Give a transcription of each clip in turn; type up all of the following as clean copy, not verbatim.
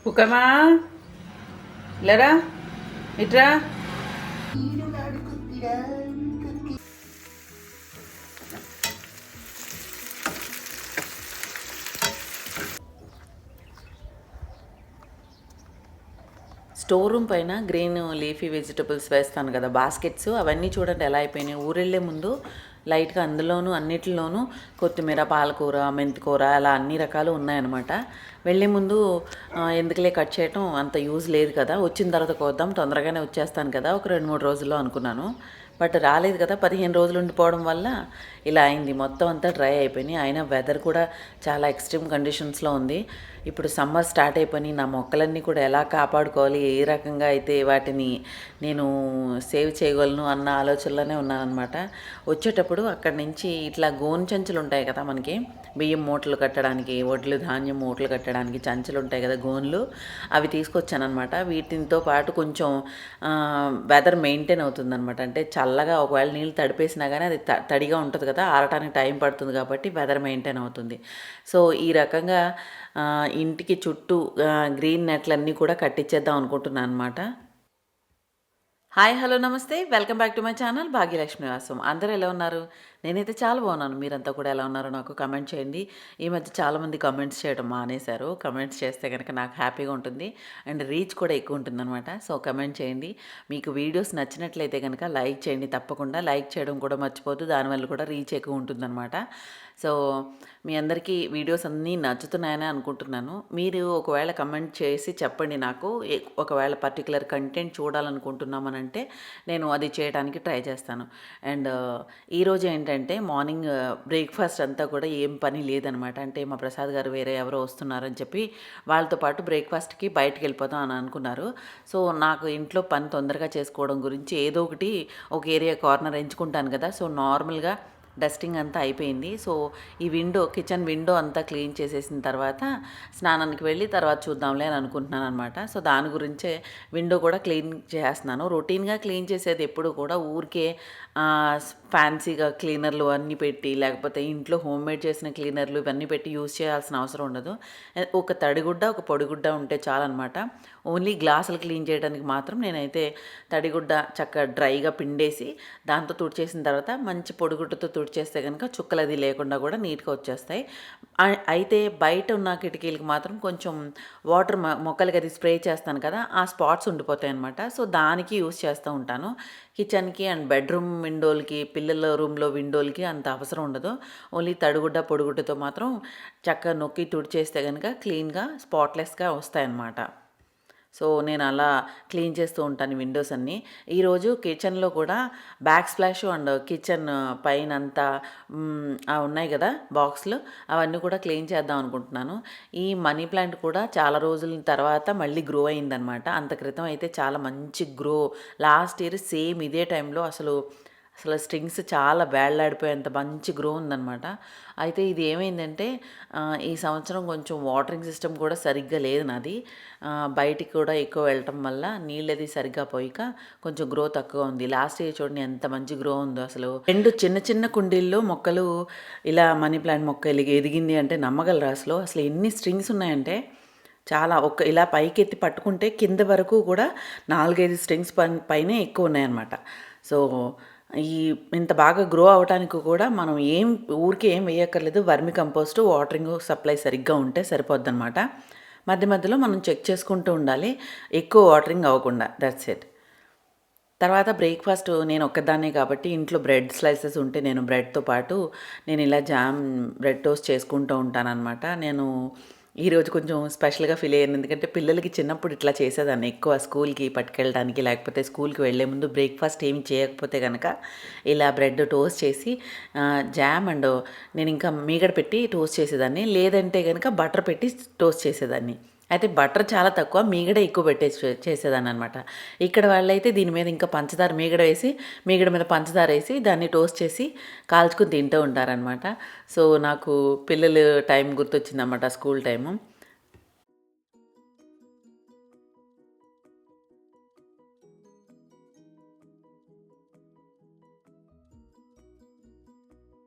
కుకమా లేరా ఇట్రా. Store room పైన గ్రీన్ లీఫీ వెజిటబుల్స్ వేస్తాను కదా బాస్కెట్స్, అవన్నీ చూడండి ఎలా అయిపోయినాయి. ఊరెళ్ళే ముందు లైట్గా అందులోనూ అన్నిటిలోనూ కొత్తిమీర, పాలకూర, మెంతికూర అలా అన్ని రకాలు ఉన్నాయన్నమాట. వెళ్ళే ముందు ఎందుకులే కట్ చేయటం అంత యూజ్ లేదు కదా, వచ్చిన తర్వాత కోద్దాం తొందరగానే వచ్చేస్తాను కదా ఒక 2-3 రోజుల్లో అనుకున్నాను. బట్ రాలేదు కదా, 15 రోజులు ఉండిపోవడం వల్ల ఇలా అయింది. మొత్తం అంతా డ్రై అయిపోయినాయి. అయినా వెదర్ కూడా చాలా ఎక్స్ట్రీమ్ కండిషన్స్లో ఉంది. ఇప్పుడు సమ్మర్ స్టార్ట్ అయిపోయి నా మొక్కలన్నీ కూడా ఎలా కాపాడుకోవాలి, ఏ రకంగా అయితే వాటిని నేను సేవ్ చేయగలను అన్న ఆలోచనలోనే ఉన్నానన్నమాట. వచ్చేటప్పుడు అక్కడి నుంచి ఇట్లా గోను చంచులు ఉంటాయి కదా మనకి, బియ్యం మూటలు కట్టడానికి, వడ్లు ధాన్యం మూటలు కట్టడానికి చంచులు ఉంటాయి కదా గోన్లు, అవి తీసుకొచ్చానమాట. వీటితో పాటు కొంచెం వెదర్ మెయింటైన్ అవుతుందన్నమాట. అంటే చల్లగా ఒకవేళ నీళ్ళు తడిపేసినా కానీ అది తడిగా ఉంటుంది కదా, ఆరటానికి టైం పడుతుంది కాబట్టి వెదర్ మెయింటైన్ అవుతుంది. సో ఈ రకంగా ఇంటికి చుట్టూ గ్రీన్ నెట్లన్నీ కూడా కట్టించేద్దాం అనుకుంటున్నాను అనమాట. హాయ్, హలో, నమస్తే, welcome back to my channel Bhagyalakshmi నివాసం. అందరూ ఎలా ఉన్నారు? నేనైతే చాలా బాగున్నాను. మీరంతా కూడా ఎలా ఉన్నారో నాకు కమెంట్ చేయండి. ఈ మధ్య చాలామంది కమెంట్స్ చేయడం మానేశారు. కమెంట్స్ చేస్తే కనుక నాకు హ్యాపీగా ఉంటుంది అండ్ రీచ్ కూడా ఎక్కువ ఉంటుందన్నమాట. సో కమెంట్ చేయండి. మీకు వీడియోస్ నచ్చినట్లయితే కనుక లైక్ చేయండి, తప్పకుండా లైక్ చేయడం కూడా మర్చిపోద్దు. దానివల్ల కూడా రీచ్ ఎక్కువ ఉంటుందన్నమాట. సో మీ అందరికీ వీడియోస్ అన్నీ నచ్చుతున్నాయని అనుకుంటున్నాను. మీరు ఒకవేళ కమెంట్ చేసి చెప్పండి నాకు, ఒకవేళ పర్టికులర్ కంటెంట్ చూడాలనుకుంటున్నామని అంటే నేను అది చేయడానికి ట్రై చేస్తాను. అండ్ ఈరోజు ఏంటంటే మార్నింగ్ బ్రేక్ఫాస్ట్ అంతా కూడా ఏం పని లేదనమాట. అంటే మా ప్రసాద్ గారు వేరే ఎవరో వస్తున్నారని చెప్పి వాళ్ళతో పాటు బ్రేక్ఫాస్ట్కి బయటకు వెళ్ళిపోతాం అని అనుకున్నారు. సో నాకు ఇంట్లో పని తొందరగా చేసుకోవడం గురించి ఏదో ఒకటి ఒక ఏరియా కార్నర్ ఎంచుకుంటాను కదా. సో నార్మల్గా డస్టింగ్ అంతా అయిపోయింది. సో ఈ కిచెన్ విండో అంతా క్లీన్ చేసేసిన తర్వాత స్నానానికి వెళ్ళి తర్వాత చూద్దాంలే అని అనుకుంటున్నాను అనమాట. సో దాని గురించే విండో కూడా క్లీన్ చేస్తున్నాను. రొటీన్గా క్లీన్ చేసేది ఎప్పుడు కూడా ఊరికే ఫ్యాన్సీగా క్లీనర్లు అన్నీ పెట్టి, లేకపోతే ఇంట్లో హోమ్మేడ్ చేసిన క్లీనర్లు ఇవన్నీ పెట్టి యూజ్ చేయాల్సిన అవసరం ఉండదు. ఒక తడిగుడ్డ, ఒక పొడిగుడ్డ ఉంటే చాలన్నమాట. ఓన్లీ గ్లాసులు క్లీన్ చేయడానికి మాత్రం నేనైతే తడిగుడ్డ చక్కగా డ్రైగా పిండేసి దాంతో తుడిచేసిన తర్వాత మంచి పొడిగుడ్డతో తుడిచేస్తే కనుక చుక్కలది లేకుండా కూడా నీట్గా వచ్చేస్తాయి. అయితే బయట ఉన్న కిటికీలకు మాత్రం కొంచెం వాటర్ మొక్కలకి అది స్ప్రే చేస్తాను కదా, ఆ స్పాట్స్ ఉండిపోతాయి అన్నమాట. సో దానికి యూస్ చేస్తూ ఉంటాను. కిచెన్కి అండ్ బెడ్రూమ్ విండోలకి, పిల్లల రూమ్లో విండోలకి అంత అవసరం ఉండదు. ఓన్లీ తడిగుడ్డ పొడిగుడ్డతో మాత్రం చక్కగా నొక్కి తుడిచేస్తే కనుక క్లీన్గా స్పాట్లెస్గా వస్తాయన్నమాట. సో నేను అలా క్లీన్ చేస్తూ ఉంటాను విండోస్ అన్నీ. ఈరోజు కిచెన్లో కూడా బ్యాక్ స్ప్లాష్ అండ్ కిచెన్ పైన అంతా ఉన్నాయి కదా బాక్స్లు, అవన్నీ కూడా క్లీన్ చేద్దాం అనుకుంటున్నాను. ఈ మనీ ప్లాంట్ కూడా చాలా రోజుల తర్వాత మళ్ళీ గ్రో అయిందనమాట. అంత క్రితం అయితే చాలా మంచి గ్రో, లాస్ట్ ఇయర్ సేమ్ ఇదే టైంలో అసలు స్ట్రింగ్స్ చాలా వేళ్లాడిపోయేంత మంచి గ్రో ఉందనమాట. అయితే ఇది ఏమైందంటే ఈ సంవత్సరం కొంచెం వాటరింగ్ సిస్టమ్ కూడా సరిగ్గా లేదు నాది. బయటికి కూడా ఎక్కువ వెళ్ళటం వల్ల నీళ్ళది సరిగ్గా పోయిక కొంచెం గ్రో తక్కువ ఉంది. లాస్ట్ ఇయర్ చూడండి ఎంత మంచి గ్రో ఉందో. అసలు 2 చిన్న చిన్న కుండీల్లో మొక్కలు ఇలా మనీ ప్లాంట్ మొక్క ఎదిగింది అంటే నమ్మగలరా? అసలు ఎన్ని స్ట్రింగ్స్ ఉన్నాయంటే చాలా, ఇలా పైకెత్తి పట్టుకుంటే కింద వరకు కూడా 4-5 స్ట్రింగ్స్ పైనే ఎక్కువ ఉన్నాయన్నమాట. సో ఇంత బాగా గ్రో అవడానికి కూడా మనం ఊరికే ఏం వేయక్కర్లేదు. వర్మి కంపోస్ట్, వాటరింగ్ సప్లై సరిగ్గా ఉంటే సరిపోద్ది అనమాట. మధ్య మధ్యలో మనం చెక్ చేసుకుంటూ ఉండాలి, ఎక్కువ వాటరింగ్ అవ్వకుండా. That's it. తర్వాత బ్రేక్ఫాస్ట్ నేను ఒక్కదాన్నే కాబట్టి ఇంట్లో బ్రెడ్ స్లైసెస్ ఉంటే నేను బ్రెడ్తో పాటు నేను ఇలా బ్రెడ్ టోస్ట్ చేసుకుంటూ ఉంటానన్నమాట. నేను ఈరోజు కొంచెం స్పెషల్గా ఫీల్ అయ్యాను. ఎందుకంటే పిల్లలకి చిన్నప్పుడు ఇట్లా చేసేదాన్ని ఎక్కువ, స్కూల్కి పట్టుకెళ్ళడానికి, లేకపోతే స్కూల్కి వెళ్ళే ముందు బ్రేక్ఫాస్ట్ ఏమి చేయకపోతే కనుక ఇలా బ్రెడ్ టోస్ట్ చేసి జామ్ అండ్ నేను ఇంకా మీగడ పెట్టి టోస్ట్ చేసేదాన్ని, లేదంటే కనుక బటర్ పెట్టి టోస్ట్ చేసేదాన్ని. అయితే బటర్ చాలా తక్కువ, మీగడ ఎక్కువ పెట్టేసి చేసేదాన్ని అనమాట. ఇక్కడ వాళ్ళైతే దీని మీద ఇంకా పంచదార మీగడ మీద పంచదార వేసి దాన్ని టోస్ట్ చేసి కాల్చుకుని తింటూ ఉంటారనమాట. సో నాకు పిల్లలు టైం గుర్తొచ్చిందన్నమాట, స్కూల్ టైము.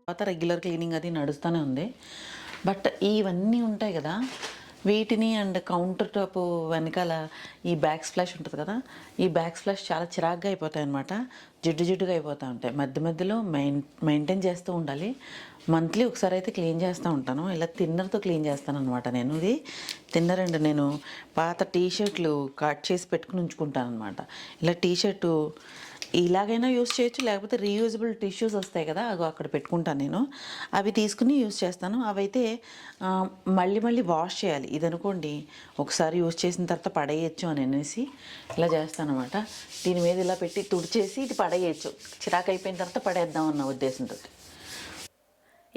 తర్వాత రెగ్యులర్ క్లీనింగ్ అది నడుస్తూనే ఉంది. బట్ ఇవన్నీ ఉంటాయి కదా, వీటిని అండ్ కౌంటర్ టాప్ వెనకాల ఈ బ్యాక్ స్ప్లాష్ ఉంటుంది కదా, ఈ బ్యాక్ స్ప్లాష్ చాలా చిరాగ్గా అయిపోతాయి అనమాట. జిడ్డుగా అయిపోతూ ఉంటాయి. మధ్య మధ్యలో మెయింటైన్ చేస్తూ ఉండాలి. మంత్లీ ఒకసారి అయితే క్లీన్ చేస్తూ ఉంటాను. ఇలా థిన్నర్తో క్లీన్ చేస్తాను అనమాట. నేను ఇది థిన్నర్ అండ్ నేను పాత టీషర్ట్లు కట్ చేసి పెట్టుకుని ఉంచుకుంటాను అనమాట. ఇలా టీషర్టు ఇలాగైనా యూస్ చేయొచ్చు, లేకపోతే రీయూజబుల్ టిష్యూస్ వస్తాయి కదా, అవి అక్కడ పెట్టుకుంటాను నేను. అవి తీసుకుని యూస్ చేస్తాను. అవైతే మళ్ళీ వాష్ చేయాలి. ఇది అనుకోండి ఒకసారి యూస్ చేసిన తర్వాత పడేయచ్చు అని అనేసి ఇలా చేస్తాను అనమాట. దీని మీద ఇలా పెట్టి తుడిచేసి ఇది పడేయచ్చు, చిరాకు అయిపోయిన తర్వాత పడేద్దాం అన్న ఉద్దేశంతో.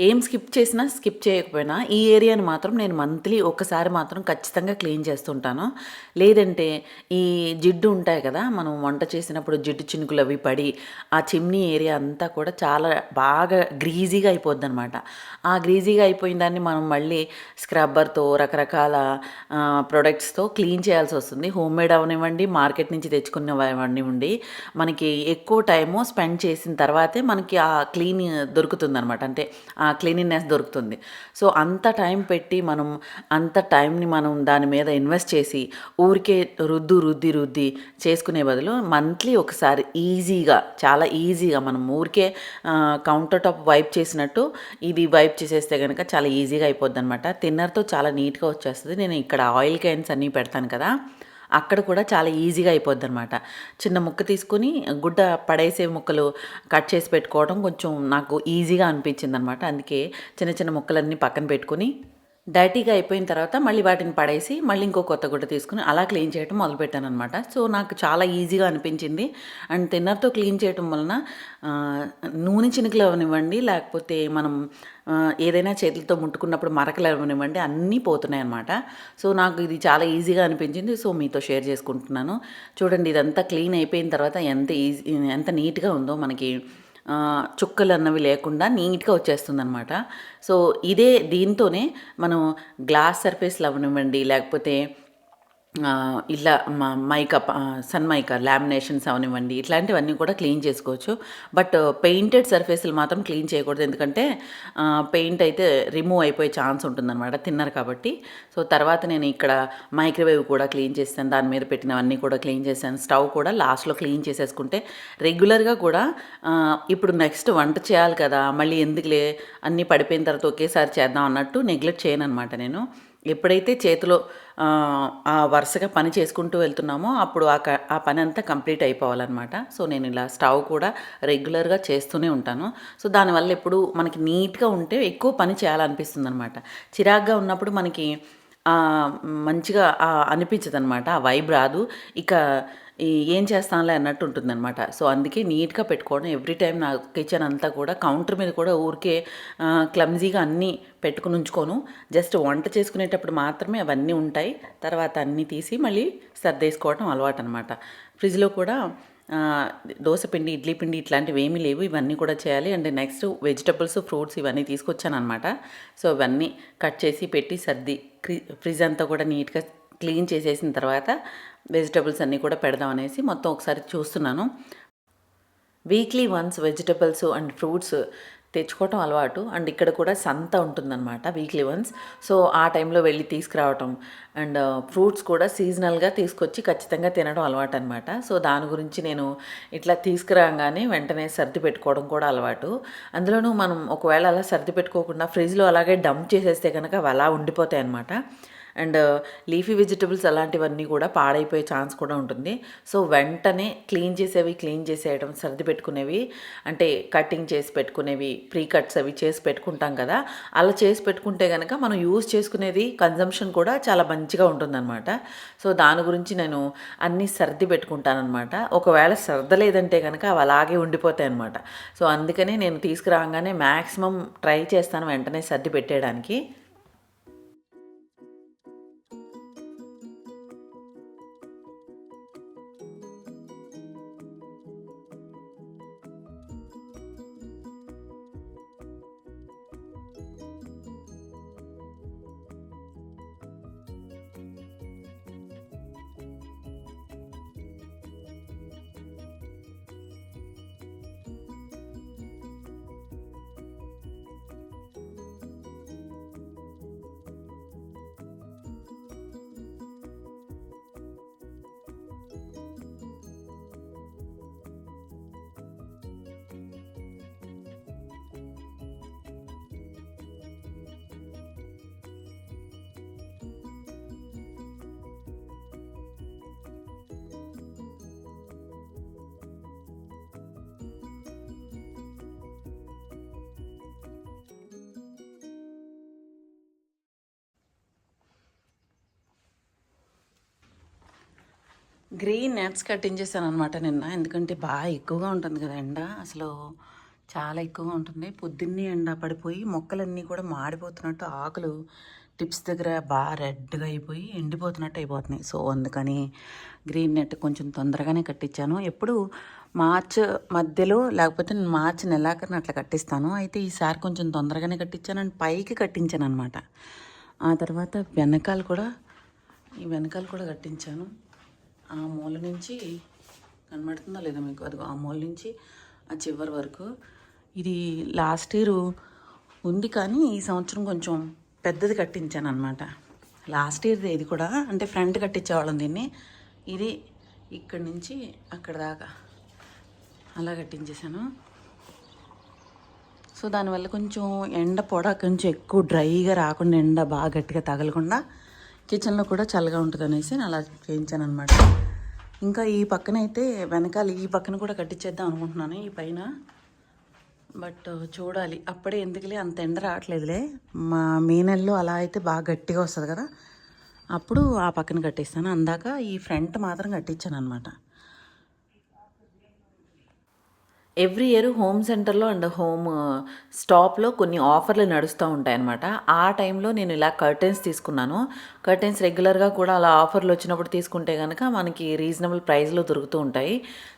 ఏం స్కిప్ చేసినా స్కిప్ చేయకపోయినా ఈ ఏరియాని మాత్రం నేను మంత్లీ ఒకసారి మాత్రం ఖచ్చితంగా క్లీన్ చేస్తుంటాను. లేదంటే ఈ జిడ్డు ఉంటాయి కదా, మనం వంట చేసినప్పుడు జిడ్డు చినుకులు అవి పడి ఆ చిమ్నీ ఏరియా అంతా కూడా చాలా బాగా గ్రీజీగా అయిపోద్ది అనమాట. ఆ గ్రీజీగా అయిపోయిన దాన్ని మనం మళ్ళీ స్క్రబ్బర్తో రకరకాల ప్రొడక్ట్స్తో క్లీన్ చేయాల్సి వస్తుంది. హోమ్ మేడ్ అవనివ్వండి, మార్కెట్ నుంచి తెచ్చుకున్నవనివ్వండి, మనకి ఎక్కువ టైము స్పెండ్ చేసిన తర్వాతే మనకి ఆ క్లీన్ దొరుకుతుంది అనమాట. అంటే ఆ క్లీనినెస్ దొరుకుతుంది. సో అంత టైం పెట్టి అంత టైంని మనం దాని మీద ఇన్వెస్ట్ చేసి ఊరికే రుద్ది చేసుకునే బదులు మంత్లీ ఒకసారి చాలా ఈజీగా మనం ఊరికే కౌంటర్ టాప్ వైప్ చేసినట్టు ఇది వైప్ చేసేస్తే కనుక చాలా ఈజీగా అయిపోద్ది అనమాట. థిన్నర్తో చాలా నీట్గా వచ్చేస్తుంది. నేను ఇక్కడ ఆయిల్ క్యాన్స్ అన్నీ పెడతాను కదా, అక్కడ కూడా చాలా ఈజీగా అయిపోద్ది అనమాట. చిన్న ముక్క తీసుకుని గుడ్డ పడేసే ముక్కలు కట్ చేసి పెట్టుకోవడం కొంచెం నాకు ఈజీగా అనిపించింది అనమాట. అందుకే చిన్న ముక్కలన్నీ పక్కన పెట్టుకుని డైటీగా అయిపోయిన తర్వాత మళ్ళీ వాటిని పడేసి మళ్ళీ ఇంకో కొత్త గుడ్డ తీసుకుని అలా క్లీన్ చేయడం మొదలుపెట్టాను అనమాట. సో నాకు చాలా ఈజీగా అనిపించింది. అండ్ థిన్నర్తో క్లీన్ చేయడం వలన నూనె చినుకులు అవనివ్వండి, లేకపోతే మనం ఏదైనా చేతులతో ముట్టుకున్నప్పుడు మరకలు అవనివ్వండి, అన్నీ పోతున్నాయి అన్నమాట. సో నాకు ఇది చాలా ఈజీగా అనిపించింది. సో మీతో షేర్ చేసుకుంటున్నాను. చూడండి, ఇదంతా క్లీన్ అయిపోయిన తర్వాత ఎంత నీట్గా ఉందో, మనకి చుక్కలు అన్నవి లేకుండా నీట్గా వచ్చేస్తుంది అనమాట. సో దీంతోనే మనం గ్లాస్ సర్ఫేస్లు అవనివ్వండి, లేకపోతే ఇలా సన్ మైకా లామినేషన్స్ అవనివ్వండి, ఇట్లాంటివన్నీ కూడా క్లీన్ చేసుకోవచ్చు. బట్ పెయింటెడ్ సర్ఫేస్లు మాత్రం క్లీన్ చేయకూడదు, ఎందుకంటే పెయింట్ అయితే రిమూవ్ అయిపోయే ఛాన్స్ ఉంటుందన్నమాట థిన్నర్ కాబట్టి. సో తర్వాత నేను ఇక్కడ మైక్రోవేవ్ కూడా క్లీన్ చేస్తాను, దాని మీద పెట్టినవన్నీ కూడా క్లీన్ చేశాను. స్టవ్ కూడా లాస్ట్లో క్లీన్ చేసేసుకుంటే రెగ్యులర్గా కూడా ఇప్పుడు నెక్స్ట్ వంట చేయాలి కదా, మళ్ళీ ఎందుకులే అన్నీ పడిపోయిన తర్వాత ఒకేసారి చేద్దాం అన్నట్టు నెగ్లెక్ట్ చేయను అనమాట. నేను ఎప్పుడైతే చేతిలో వరుసగా పని చేసుకుంటూ వెళ్తున్నామో అప్పుడు ఆ పని అంతా కంప్లీట్ అయిపోవాలన్నమాట. సో నేను ఇలా స్టవ్ కూడా రెగ్యులర్గా చేస్తూనే ఉంటాను. సో దానివల్ల ఎప్పుడు మనకి నీట్గా ఉంటే ఎక్కువ పని చేయాలనిపిస్తుంది అనమాట. చిరాగ్గా ఉన్నప్పుడు మనకి మంచిగా అనిపించదు అనమాట, ఆ వైబ్ రాదు, ఇక ఏం చేస్తానులే అన్నట్టు ఉంటుందన్నమాట. సో అందుకే నీట్గా పెట్టుకోవడం. ఎవ్రీ టైం నా కిచెన్ అంతా కూడా కౌంటర్ మీద కూడా ఊరికే క్లమ్జీగా అన్నీ పెట్టుకుని ఉంచుకోను. జస్ట్ వంట చేసుకునేటప్పుడు మాత్రమే అవన్నీ ఉంటాయి. తర్వాత అన్నీ తీసి మళ్ళీ సర్దేసుకోవడం అలవాటు అనమాట. ఫ్రిడ్జ్లో కూడా దోశ పిండి, ఇడ్లీ పిండి ఇట్లాంటివి ఏమీ లేవు. ఇవన్నీ కూడా చేయాలి. అండ్ నెక్స్ట్ వెజిటబుల్స్, ఫ్రూట్స్ ఇవన్నీ తీసుకొచ్చాను అనమాట. సో ఇవన్నీ కట్ చేసి పెట్టి సర్ది ఫ్రిడ్జ్ అంతా కూడా నీట్గా క్లీన్ చేసేసిన తర్వాత వెజిటబుల్స్ అన్నీ కూడా పెడదాం అనేసి మొత్తం ఒకసారి చూస్తున్నాను. Weekly once vegetables and fruits తెచ్చుకోవటం అలవాటు. అండ్ ఇక్కడ కూడా సంత ఉంటుందన్నమాట వీక్లీ వన్స్. సో ఆ టైంలో వెళ్ళి తీసుకురావటం అండ్ ఫ్రూట్స్ కూడా సీజనల్గా తీసుకొచ్చి ఖచ్చితంగా తినడం అలవాటు అనమాట. సో దాని గురించి నేను ఇట్లా తీసుకురాగానే వెంటనే సర్ది పెట్టుకోవడం కూడా అలవాటు. అందులోనూ మనం ఒకవేళ అలా సర్ది పెట్టుకోకుండా ఫ్రిడ్జ్లో అలాగే డంప్ చేసేస్తే కనుక అవి అలా ఉండిపోతాయి అన్నమాట. అండ్ లీఫీ వెజిటబుల్స్ అలాంటివన్నీ కూడా పాడైపోయే ఛాన్స్ కూడా ఉంటుంది. సో వెంటనే క్లీన్ చేసేయడం, సర్ది పెట్టుకునేవి అంటే కటింగ్ చేసి పెట్టుకునేవి, ప్రీ కట్స్ అవి చేసి పెట్టుకుంటాం కదా, అలా చేసి పెట్టుకుంటే కనుక మనం యూజ్ చేసుకునేది కన్జంప్షన్ కూడా చాలా మంచిగా ఉంటుందన్నమాట. సో దాని గురించి నేను అన్నీ సర్ది పెట్టుకుంటానమాట. ఒకవేళ సర్దలేదంటే కనుక అవి అలాగే ఉండిపోతాయి అన్నమాట. సో అందుకని నేను తీసుకురాగానే మ్యాక్సిమం ట్రై చేస్తాను వెంటనే సర్ది పెట్టేయడానికి. గ్రీన్ నెట్స్ కట్టించేసాను అనమాట నిన్న, ఎందుకంటే బాగా ఎక్కువగా ఉంటుంది కదా ఎండ, అసలు చాలా ఎక్కువగా ఉంటుంది. పొద్దున్నే ఎండ పడిపోయి మొక్కలన్నీ కూడా మాడిపోతున్నట్టు, ఆకులు టిప్స్ దగ్గర బాగా రెడ్గా అయిపోయి ఎండిపోతున్నట్టు అయిపోతున్నాయి. సో అందుకని గ్రీన్ నెట్ కొంచెం తొందరగానే కట్టించాను. ఎప్పుడు మార్చ్ మధ్యలో లేకపోతే నేను మార్చి నెలాఖరున అట్లా కట్టిస్తాను. అయితే ఈసారి కొంచెం తొందరగానే కట్టించాను అండ్ పైకి కట్టించాను అనమాట. ఆ తర్వాత ఈ వెనకాల కూడా కట్టించాను. ఆ మూల నుంచి కనబడుతుందో లేదో మీకు, అదిగో ఆ మూల నుంచి ఆ చివరి వరకు. ఇది లాస్ట్ ఇయర్ ఉంది కానీ ఈ సంవత్సరం కొంచెం పెద్దది కట్టించాను అనమాట. లాస్ట్ ఇయర్ది ఇది కూడా, అంటే ఫ్రంట్ కట్టించేవాళ్ళం దీన్ని. ఇది ఇక్కడి నుంచి అక్కడ దాకా అలా కట్టించేసాను. సో దానివల్ల కొంచెం ఎండ కొంచెం ఎక్కువ డ్రైగా రాకుండా, ఎండ బాగా గట్టిగా తగలకుండా కిచెన్లో కూడా చల్లగా ఉంటుంది అనేసి నేను అలా చేయించాను అనమాట. ఇంకా ఈ పక్కన అయితే వెనకాల ఈ పక్కన కూడా కట్టించేద్దాం అనుకుంటున్నాను, ఈ పైన. బట్ చూడాలి, అప్పుడే ఎందుకులే అంత ఎండ రావట్లేదులే. మే నెలలో అలా అయితే బాగా గట్టిగా వస్తుంది కదా, అప్పుడు ఆ పక్కన కట్టిస్తాను. అందాక ఈ ఫ్రంట్ మాత్రం కట్టించాను అనమాట. ఎవ్రీ ఇయర్ హోమ్ సెంటర్లో అండ్ హోమ్ స్టాప్లో కొన్ని ఆఫర్లు నడుస్తూ ఉంటాయన్నమాట. ఆ టైంలో నేను ఇలా కర్టెన్స్ తీసుకున్నాను. కర్టెన్స్ రెగ్యులర్గా కూడా అలా ఆఫర్లు వచ్చినప్పుడు తీసుకుంటే కనుక మనకి రీజనబుల్ ప్రైస్లో దొరుకుతూ ఉంటాయి.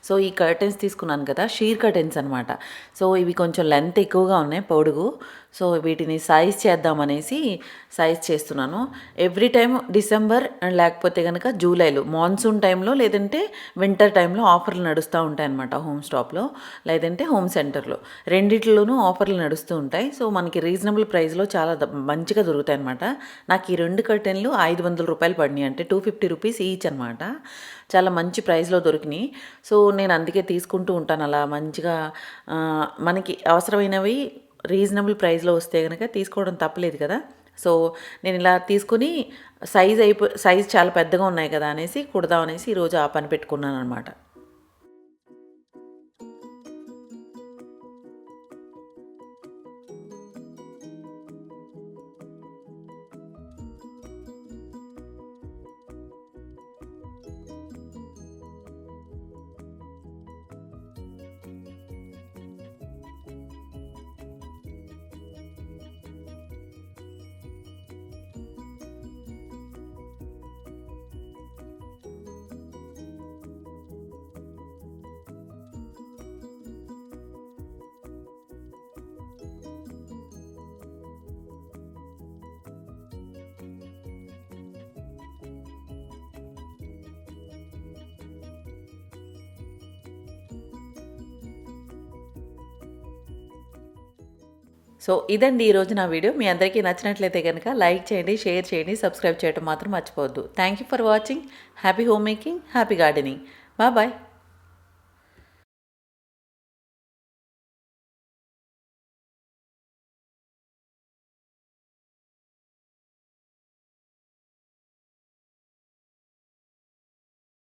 సో ఈ కర్టెన్స్ తీసుకున్నాను కదా, షీర్ కర్టెన్స్ అనమాట. సో ఇవి కొంచెం లెంత్ ఎక్కువగా ఉన్నాయి, పొడుగు. సో వీటిని సైజ్ చేద్దామనేసి సైజ్ చేస్తున్నాను. ఎవ్రీ టైం డిసెంబర్ అండ్ లేకపోతే కనుక జూలైలో మాన్సూన్ టైంలో లేదంటే వింటర్ టైంలో ఆఫర్లు నడుస్తూ ఉంటాయన్నమాట. హోమ్ స్టాప్లో లేదంటే హోమ్ సెంటర్లో రెండిట్లోనూ ఆఫర్లు నడుస్తూ ఉంటాయి. సో మనకి రీజనబుల్ ప్రైస్లో చాలా మంచిగా దొరుకుతాయి అనమాట. నాకు ఈ 2 కర్టెన్లు 500 రూపాయలు పడినాయి, అంటే 250 రూపీస్ ఈచ్ అనమాట. చాలా మంచి ప్రైస్లో దొరికినాయి. సో నేను అందుకే తీసుకుంటూ ఉంటాను అలా మంచిగా. మనకి అవసరమైనవి రీజనబుల్ ప్రైస్లో వస్తే కనుక తీసుకోవడం తప్పలేదు కదా. సో నేను ఇలా తీసుకుని సైజ్ చాలా పెద్దగా ఉన్నాయి కదా అనేసి కుడదాం అనేసి ఈరోజు ఆ పని పెట్టుకున్నాను అనమాట. సో ఇదండి ఈరోజు నా వీడియో. మీ అందరికీ నచ్చినట్లయితే కనుక లైక్ చేయండి, షేర్ చేయండి, సబ్స్క్రైబ్ చేయడం మాత్రం మర్చిపోవద్దు. Thank you for watching. Happy home making, happy gardening. Bye.